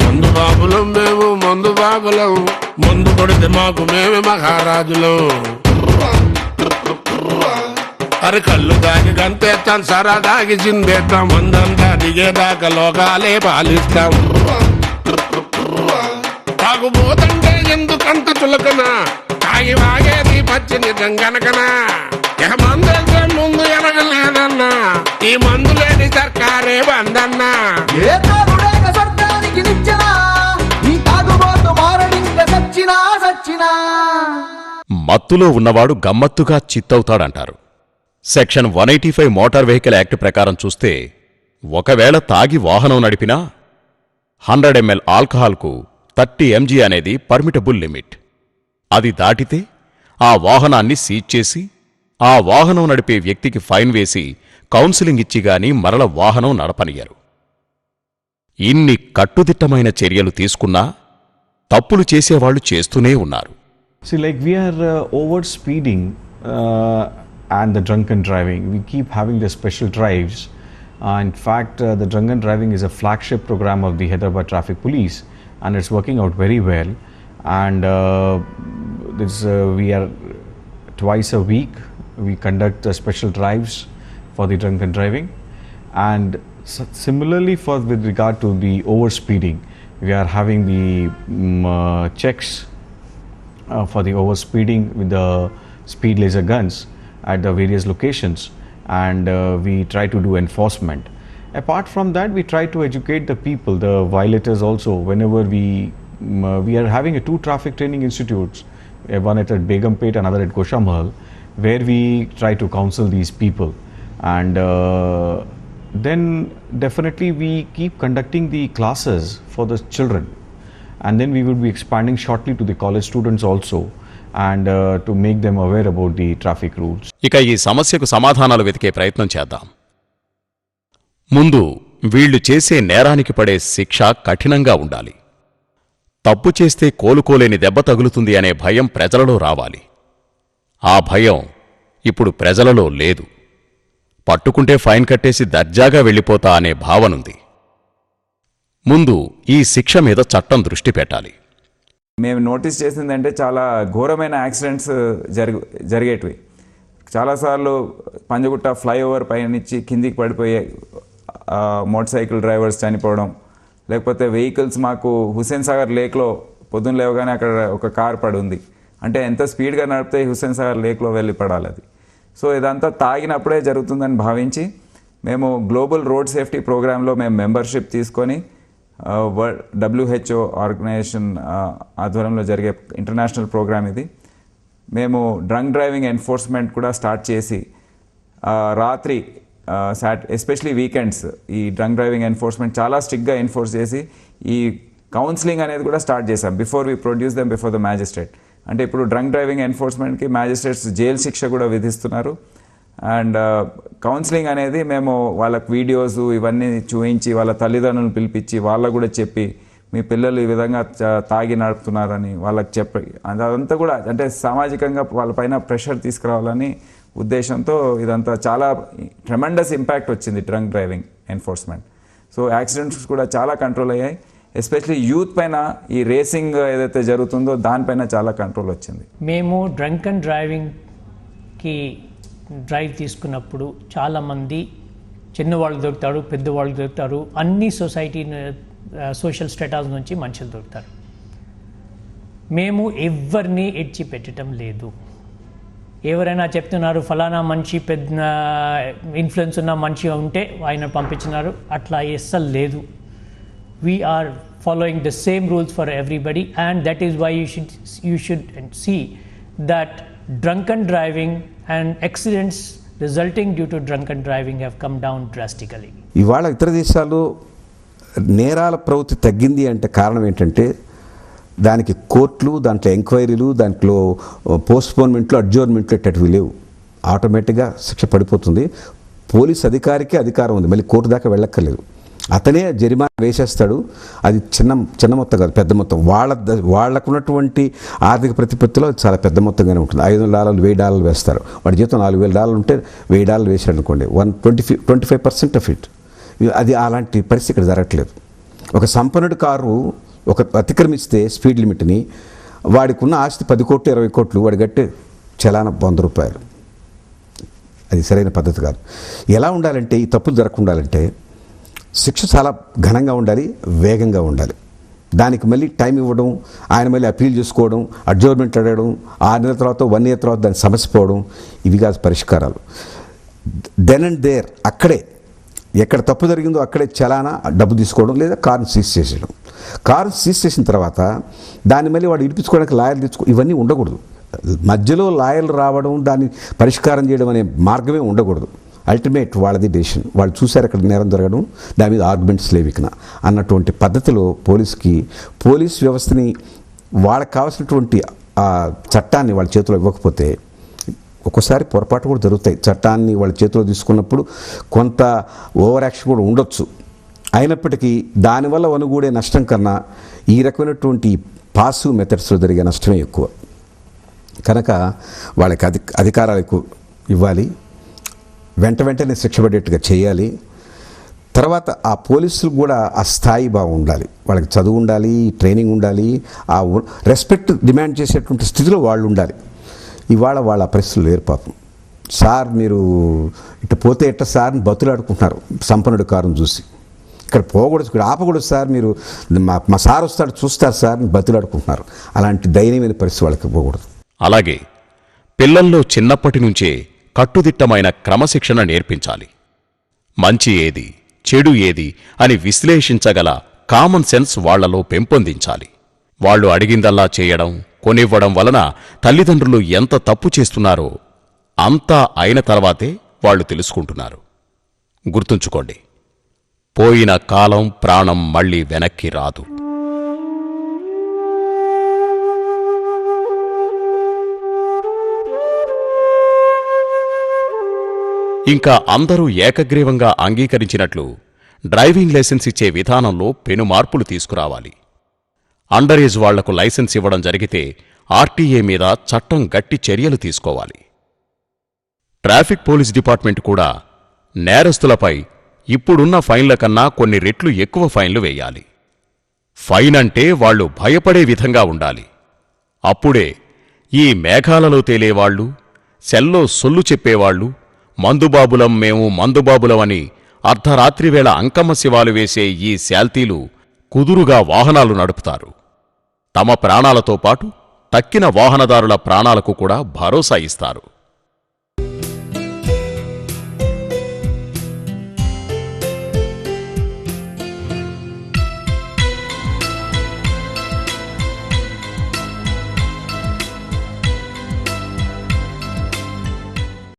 మందు బాబులం మేము మందు బాబులం, మందు కొడితే మాకు మేమే మహారాజులం. అరే కళ్ళు దాగి గంతేస్తాం, సరా దాగి చిందేస్తాం, మందంతా దిగేదాకా లోకాలే పాలిస్తాం. తాగుబోతంటే ఎందుకంత చులకన, తాగి వాగేది పచ్చిని గంగనకనా. ఇక మందులతో ముందు ఎనగలేదన్నా, ఈ మందు లేని సర్కారే బందన్నా. మత్తులో ఉన్నవాడు గమ్మత్తుగా చిత్తవుతాడంటారు. సెక్షన్ 185 మోటార్ వెహికల్ యాక్ట్ ప్రకారం చూస్తే ఒకవేళ తాగి వాహనం నడిపినా 100 ml ఆల్కహాల్కు 30 mg అనేది పర్మిటబుల్ లిమిట్. అది దాటితే ఆ వాహనాన్ని సీజ్ చేసి ఆ వాహనం నడిపే వ్యక్తికి ఫైన్ వేసి కౌన్సిలింగ్ ఇచ్చిగాని మరల వాహనం నడపనియ్యరు. ఇన్ని కట్టుదిట్టమైన చర్యలు తీసుకున్నా తప్పులు చేసేవాళ్లు చేస్తూనే ఉన్నారు. See, like we are over speeding and the drunken driving. We keep having the special drives. In fact, the drunken driving is a flagship program of the Hyderabad Traffic Police, and it's working out very well. And we are twice a week we conduct special drives for the drunken driving, and similarly with regard to the over speeding, we are having the checks for the over speeding with the speed laser guns at the various locations, and we try to do enforcement. Apart from that, we try to educate the people, the violators also. Whenever we are having 2 traffic training institutes, one at Begumpet, another at Goshamahal, where we try to counsel these people. And then definitely we keep conducting the classes for the children, and then we will be expanding shortly to the college students also, and to make them aware about the traffic rules. ఇక ఈ సమస్యకు సమాధానాలు వెతికే ప్రయత్నం చేద్దాం. ముందు వీళ్లు చేసే నేరానికి పడే శిక్ష కఠినంగా ఉండాలి. తప్పు చేస్తే కోలుకోలేని దెబ్బ తగులుతుంది అనే భయం ప్రజలలో రావాలి. ఆ భయం ఇప్పుడు ప్రజలలో లేదు. పట్టుకుంటే ఫైన్ కట్టేసి దర్జాగా వెళ్ళిపోతా అనే భావనుంది. ముందు ఈ శిక్ష మీద చట్టం దృష్టి పెట్టాలి. మేము నోటీస్ చేసిందంటే చాలా ఘోరమైన యాక్సిడెంట్స్ జరిగేటివి. చాలాసార్లు పంజగుట్ట ఫ్లైఓవర్ పైనుంచి కిందికి పడిపోయే మోటార్ సైకిల్ డ్రైవర్స్ చనిపోవడం, లేకపోతే వెహికల్స్ మాకు హుస్సేన్ సాగర్ లేక్లో పొద్దున్న లేవగానే అక్కడ ఒక కార్ పడి ఉంది అంటే ఎంత స్పీడ్గా నడిపితే హుస్సేన్ సాగర్ లేక్లో వెళ్ళి పడాలి అది. సో ఇదంతా తాగినప్పుడే జరుగుతుందని భావించి మేము గ్లోబల్ రోడ్ సేఫ్టీ ప్రోగ్రాంలో మేము మెంబర్షిప్ తీసుకొని WHO ఆర్గనైజేషన్ ఆధ్వర్యంలో జరిగే ఇంటర్నేషనల్ ప్రోగ్రామ్ ఇది. మేము డ్రంక్ డ్రైవింగ్ ఎన్ఫోర్స్మెంట్ కూడా స్టార్ట్ చేసి రాత్రి ఎస్పెషలీ వీకెండ్స్ ఈ డ్రంక్ డ్రైవింగ్ ఎన్ఫోర్స్మెంట్ చాలా స్ట్రిక్ట్గా ఎన్ఫోర్స్ చేసి ఈ కౌన్సిలింగ్ అనేది కూడా స్టార్ట్ చేశాం before we produce them before the magistrate. అంటే ఇప్పుడు డ్రంక్ డ్రైవింగ్ ఎన్ఫోర్స్మెంట్కి మ్యాజిస్ట్రేట్స్ జైలు శిక్ష కూడా విధిస్తున్నారు. అండ్ కౌన్సిలింగ్ అనేది మేము వాళ్ళకి వీడియోస్ ఇవన్నీ చూపించి వాళ్ళ తల్లిదండ్రులను పిలిపించి వాళ్ళకు కూడా చెప్పి మీ పిల్లలు ఈ విధంగా తాగి నడుపుతున్నారని వాళ్ళకి చెప్పి అదంతా కూడా అంటే సామాజికంగా వాళ్ళపైన ప్రెషర్ తీసుకురావాలని ఉద్దేశంతో ఇదంతా చాలా ట్రెమెండస్ ఇంపాక్ట్ వచ్చింది drunk driving enforcement. So accidents కూడా చాలా కంట్రోల్ అయ్యాయి. ఎస్పెషలీ యూత్ పైన ఈ రేసింగ్ ఏదైతే జరుగుతుందో దానిపైన చాలా కంట్రోల్ వచ్చింది. మేము డ్రంక్ అండ్ డ్రైవింగ్కి డ్రైవ్ తీసుకున్నప్పుడు చాలామంది చిన్నవాళ్ళు దొరుకుతారు, పెద్దవాళ్ళు దొరుకుతారు, అన్ని సోషల్ స్టేటస్ నుంచి మనుషులు దొరుకుతారు. మేము ఎవరిని ఎడ్చి పెట్టడం లేదు. ఎవరైనా చెప్తున్నారు ఫలానా మనిషి పెద్ద ఇన్ఫ్లుయెన్స్ ఉన్న మనిషి ఉంటే ఆయన పంపించినారు, అట్లా అస్సలు లేదు. We are following the same rules for everybody, and that is why you should see that drunken driving and accidents resulting due to drunken driving have come down drastically. ఇవాళ ఇతర దేశాల్లో నేరాల ప్రవృత్తి తగ్గింది అంటే కారణం ఏంటంటే దానికి కోర్టులు, దాంట్లో ఎంక్వైరీలు, దాంట్లో పోస్ట్పోన్మెంట్లు, అడ్జోర్మెంట్లు అట్టేటివి లేవు. ఆటోమేటిక్గా శిక్ష పడిపోతుంది. పోలీస్ అధికారికి అధికారం ఉంది, మళ్ళీ కోర్టు దాకా వెళ్ళక్కర్లేదు. అతనే జరిమానా వేసేస్తాడు. అది చిన్న మొత్తం కాదు, పెద్ద మొత్తం. వాళ్ళకున్నటువంటి ఆర్థిక ప్రతిపత్తిలో చాలా పెద్ద మొత్తంగానే ఉంటుంది. $500, $1000 వేస్తారు. వాడి జీతం $4000 ఉంటే $1000 వేసాడు అనుకోండి, 25% ఆఫ్ ఇట్. అది అలాంటి పరిస్థితి ఇక్కడ జరగట్లేదు. ఒక సంపన్నుడి కారు ఒక అతిక్రమిస్తే స్పీడ్ లిమిట్ని, వాడికి ఉన్న ఆస్తి 10 కోట్లు 20 కోట్లు, వాడి గట్టే చలానా 100 రూపాయలు. అది సరైన పద్ధతి కాదు. ఎలా ఉండాలంటే, ఈ తప్పులు జరగకుండా ఉండాలంటే శిక్ష చాలా ఘనంగా ఉండాలి, వేగంగా ఉండాలి. దానికి మళ్ళీ టైం ఇవ్వడం, ఆయన మళ్ళీ అప్పీల్ చేసుకోవడం, అడ్జోర్మెంట్ అడగడం, 6 నెలల తర్వాత 1 ఇయర్ తర్వాత దాన్ని సమస్య పోవడం, ఇవి కాదు పరిష్కారాలు. దెన్ అండ్ దేర్, అక్కడే ఎక్కడ తప్పు జరిగిందో అక్కడే చలానా డబ్బు తీసుకోవడం, లేదా కారుని సీజ్ చేసేయడం. కారు సీజ్ చేసిన తర్వాత దాన్ని మళ్ళీ వాడు ఇడిపించుకోవడానికి లాయర్లు తెచ్చుకో, ఇవన్నీ ఉండకూడదు. మధ్యలో లాయర్లు రావడం, దాన్ని పరిష్కారం చేయడం అనే మార్గమే ఉండకూడదు. అల్టిమేట్ వాళ్ళది డెసిషన్. వాళ్ళు చూశారు అక్కడ నేరం జరగడం, దాని మీద ఆర్గ్యుమెంట్స్ లేవికన అన్నటువంటి పద్ధతిలో పోలీస్ వ్యవస్థని వాళ్ళకి కావాల్సినటువంటి ఆ చట్టాన్ని వాళ్ళ చేతిలో ఇవ్వకపోతే ఒక్కోసారి పొరపాటు కూడా జరుగుతాయి. చట్టాన్ని వాళ్ళ చేతిలో తీసుకున్నప్పుడు కొంత ఓవర్ యాక్షన్ కూడా ఉండొచ్చు. అయినప్పటికీ దానివల్ల వనుగూడే నష్టం కన్నా ఈ రకమైనటువంటి పాసివ్ మెథడ్స్లో జరిగే నష్టమే ఎక్కువ. కనుక వాళ్ళకి అధికారాలు ఎక్కువ ఇవ్వాలి, వెంటనే శిక్ష పడేట్టుగా చేయాలి. తర్వాత ఆ పోలీసులు కూడా ఆ స్థాయి బాగుండాలి, వాళ్ళకి చదువు ఉండాలి, ట్రైనింగ్ ఉండాలి, ఆ రెస్పెక్ట్ డిమాండ్ చేసేటువంటి స్థితిలో వాళ్ళు ఉండాలి. ఇవాళ వాళ్ళ పరిస్థితులు లేరు పాపం. సార్ మీరు ఇటు పోతే ఎట్ట సార్ అని బతులాడుకుంటున్నారు సంపన్నుడి కారును చూసి. ఇక్కడ పోకూడదు, ఇక్కడ ఆపకూడదు సార్, మీరు మా సార్ వస్తాడు చూస్తారు సార్ అని బతులాడుకుంటున్నారు. అలాంటి దయనీయమైన పరిస్థితి వాళ్ళకి పోకూడదు. అలాగే పిల్లల్లో చిన్నప్పటి నుంచే కట్టుదిట్టమైన క్రమశిక్షణ నేర్పించాలి. మంచి ఏది, చెడు ఏది అని విశ్లేషించగల కామన్ సెన్స్ వాళ్లలో పెంపొందించాలి. వాళ్ళు అడిగిందల్లా చేయడం, కొనివ్వడం వలన తల్లిదండ్రులు ఎంత తప్పు చేస్తున్నారో అంతా అయిన తర్వాతే వాళ్ళు తెలుసుకుంటున్నారు. గుర్తుంచుకోండి, పోయిన కాలం ప్రాణం మళ్ళీ వెనక్కి రాదు. ఇంకా అందరూ ఏకగ్రీవంగా అంగీకరించినట్లు డ్రైవింగ్ లైసెన్స్ ఇచ్చే విధానంలో పెను మార్పులు తీసుకురావాలి. అండర్ ఏజ్ వాళ్లకు లైసెన్స్ ఇవ్వడం జరిగితే ఆర్టీఏ మీద చట్టం గట్టి చర్యలు తీసుకోవాలి. ట్రాఫిక్ పోలీస్ డిపార్ట్మెంట్ కూడా నేరస్తులపై ఇప్పుడున్న ఫైన్ల కన్నా కొన్ని రెట్లు ఎక్కువ ఫైన్లు వేయాలి. ఫైన్ అంటే వాళ్లు భయపడే విధంగా ఉండాలి. అప్పుడే ఈ మేఘాలలో తేలేవాళ్లు, సెల్లో సొల్లు చెప్పేవాళ్లు, మందుబాబులం మేము మందుబాబులమని అర్ధరాత్రివేళ అంకమ్మ శివాలు వేసే ఈ శాల్తీలు కుదురుగా వాహనాలు నడుపుతారు. తమ ప్రాణాలతో పాటు తక్కిన వాహనదారుల ప్రాణాలకు కూడా భరోసా ఇస్తారు.